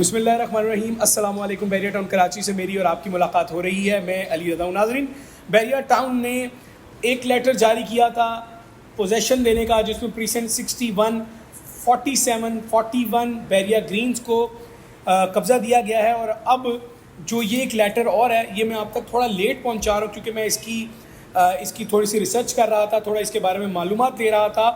بسم اللہ الرحمن الرحیم. السلام علیکم. بحریہ ٹاؤن کراچی سے میری اور آپ کی ملاقات ہو رہی ہے. میں علی رضا ہوں. ناظرین, بحریہ ٹاؤن نے ایک لیٹر جاری کیا تھا پوزیشن دینے کا, جس میں پریسنٹ 61 47 41 بحریہ گرینز کو قبضہ دیا گیا ہے. اور اب جو یہ ایک لیٹر اور ہے, یہ میں آپ تک تھوڑا لیٹ پہنچا رہا ہوں کیونکہ میں اس کی تھوڑی سی ریسرچ کر رہا تھا, تھوڑا اس کے بارے میں معلومات دے رہا تھا.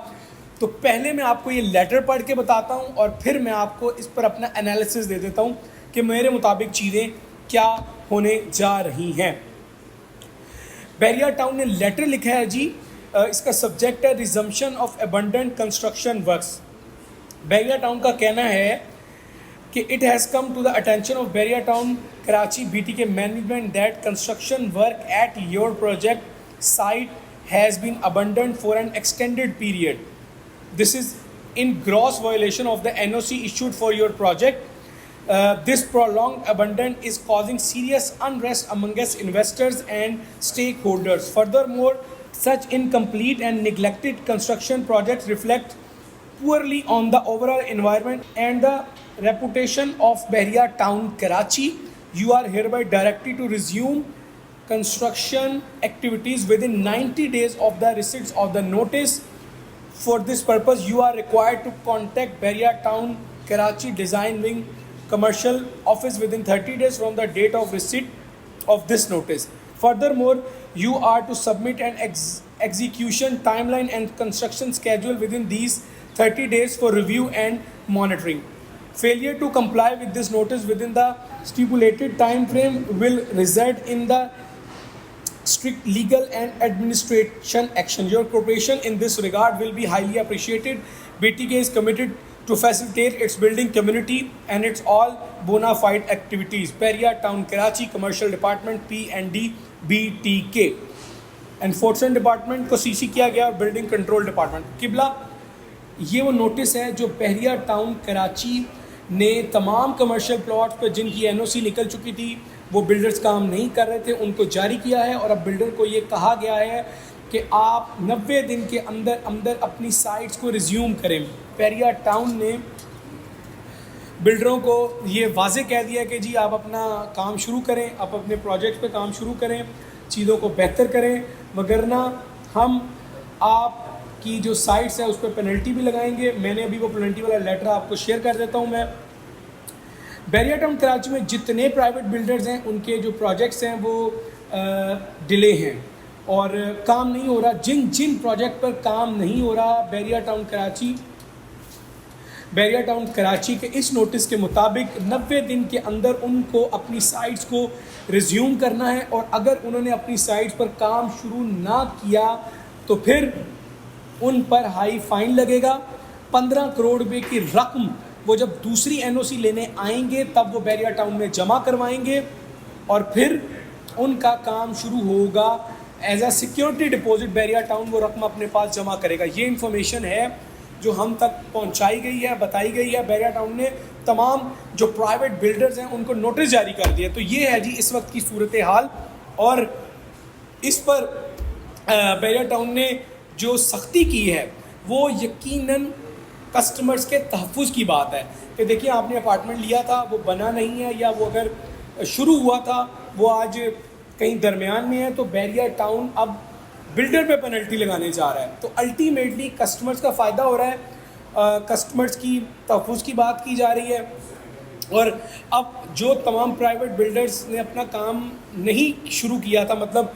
تو پہلے میں آپ کو یہ لیٹر پڑھ کے بتاتا ہوں اور پھر میں آپ کو اس پر اپنا انالیسس دے دیتا ہوں کہ میرے مطابق چیزیں کیا ہونے جا رہی ہیں. بحریہ ٹاؤن نے لیٹر لکھا ہے جی. اس کا سبجیکٹ ہے resumption of abandoned construction works. Bahria town کا کہنا ہے کہ it has come to the attention of Bahria town Karachi B T کے management that construction work at your project site has been abandoned for an extended period. This is in gross violation of the NOC issued for your project. This prolonged abandon is causing serious unrest amongst investors and stakeholders. Furthermore, such incomplete and neglected construction projects reflect poorly on the overall environment and the reputation of Bharia Town, Karachi. You are hereby directed to resume construction activities within 90 days of the receipt of the notice. For this purpose, you are required to contact Bharia Town Karachi Design Wing Commercial Office within 30 days from the date of receipt of this notice. Furthermore, you are to submit an execution timeline and construction schedule within these 30 days for review and monitoring. Failure to comply with this notice within the stipulated time frame will result in the strict legal and administration action. Your cooperation in this regard will be highly appreciated. BTK is committed to facilitate its building community and its all bona fide activities. Bharia Town Karachi Commercial Department P&D BTK. Enforcement Department کو CC کیا گیا, building control department. قبلہ یہ وہ notice ہے جو بحریہ town Karachi نے تمام کمرشل پلاٹس پہ جن کی NOC نکل چکی تھی, وہ بلڈرز کام نہیں کر رہے تھے, ان کو جاری کیا ہے. اور اب بلڈر کو یہ کہا گیا ہے کہ آپ 90 دن کے اندر اپنی سائٹس کو ریزیوم کریں. بحریہ ٹاؤن نے بلڈروں کو یہ واضح کہہ دیا کہ جی آپ اپنا کام شروع کریں, آپ اپنے پروجیکٹ پہ کام شروع کریں, چیزوں کو بہتر کریں, وگرنہ ہم آپ کی جو سائٹس ہیں اس پہ پینلٹی بھی لگائیں گے. میں نے ابھی وہ پینلٹی والا لیٹر آپ کو شیئر کر دیتا ہوں. میں بحریہ ٹاؤن کراچی میں جتنے پرائیویٹ بلڈرز ہیں ان کے جو پروجیکٹس ہیں وہ ڈیلے ہیں اور کام نہیں ہو رہا. جن پروجیکٹ پر کام نہیں ہو رہا, بحریہ ٹاؤن کراچی کے اس نوٹس کے مطابق 90 دن کے اندر ان کو اپنی سائٹس کو ریزیوم کرنا ہے. اور اگر انہوں نے اپنی سائٹس پر کام شروع نہ کیا تو پھر ان پر ہائی فائن لگے گا. 15 کروڑ روپے کی رقم وہ جب دوسری NOC لینے آئیں گے تب وہ بحریہ ٹاؤن میں جمع کروائیں گے اور پھر ان کا کام شروع ہوگا. ایز اے سیکیورٹی ڈپازٹ بحریہ ٹاؤن وہ رقم اپنے پاس جمع کرے گا. یہ انفارمیشن ہے جو ہم تک پہنچائی گئی ہے, بتائی گئی ہے. بحریہ ٹاؤن نے تمام جو پرائیویٹ بلڈرز ہیں ان کو نوٹس جاری کر دیا. تو یہ ہے جی اس وقت کی صورتحال. اور اس پر بحریہ ٹاؤن نے جو سختی کی ہے وہ یقیناً کسٹمرز کے تحفظ کی بات ہے. کہ دیکھیں آپ نے اپارٹمنٹ لیا تھا, وہ بنا نہیں ہے, یا وہ اگر شروع ہوا تھا وہ آج کہیں درمیان میں ہے, تو بحریہ ٹاؤن اب بلڈر پہ پینلٹی لگانے جا رہا ہے. تو الٹیمیٹلی کسٹمرز کا فائدہ ہو رہا ہے, کسٹمرز کی تحفظ کی بات کی جا رہی ہے. اور اب جو تمام پرائیویٹ بلڈرز نے اپنا کام نہیں شروع کیا تھا, مطلب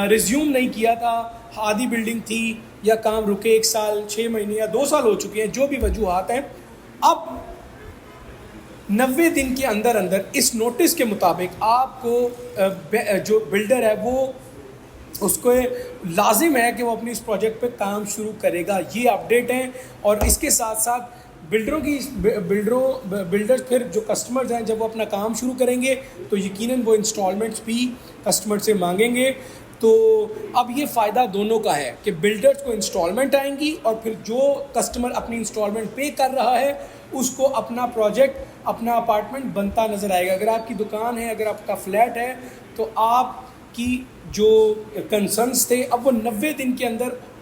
ریزیوم نہیں کیا تھا, آدھی بلڈنگ تھی یا کام رکے 1 سال 6 مہینے یا 2 سال ہو چکے ہیں, جو بھی وجوہات ہیں, اب 90 دن کے اندر اس نوٹس کے مطابق آپ کو جو بلڈر ہے وہ اس کو لازم ہے کہ وہ اپنی اس پروجیکٹ پہ کام شروع کرے گا. یہ اپڈیٹ ہیں. اور اس کے ساتھ ساتھ بلڈرز پھر جو کسٹمرز ہیں جب وہ اپنا کام شروع کریں گے تو یقیناً وہ انسٹالمنٹس بھی کسٹمر سے مانگیں گے. تو اب یہ فائدہ دونوں کا ہے کہ بلڈرز کو انسٹالمنٹ آئیں گی اور پھر جو کسٹمر اپنی انسٹالمنٹ پے کر رہا ہے اس کو اپنا پروجیکٹ, اپنا اپارٹمنٹ بنتا نظر آئے گا. اگر آپ کی دکان ہے, اگر آپ کا فلیٹ ہے, تو آپ کی جو کنسرنس تھے اب وہ 90 دن کے اندر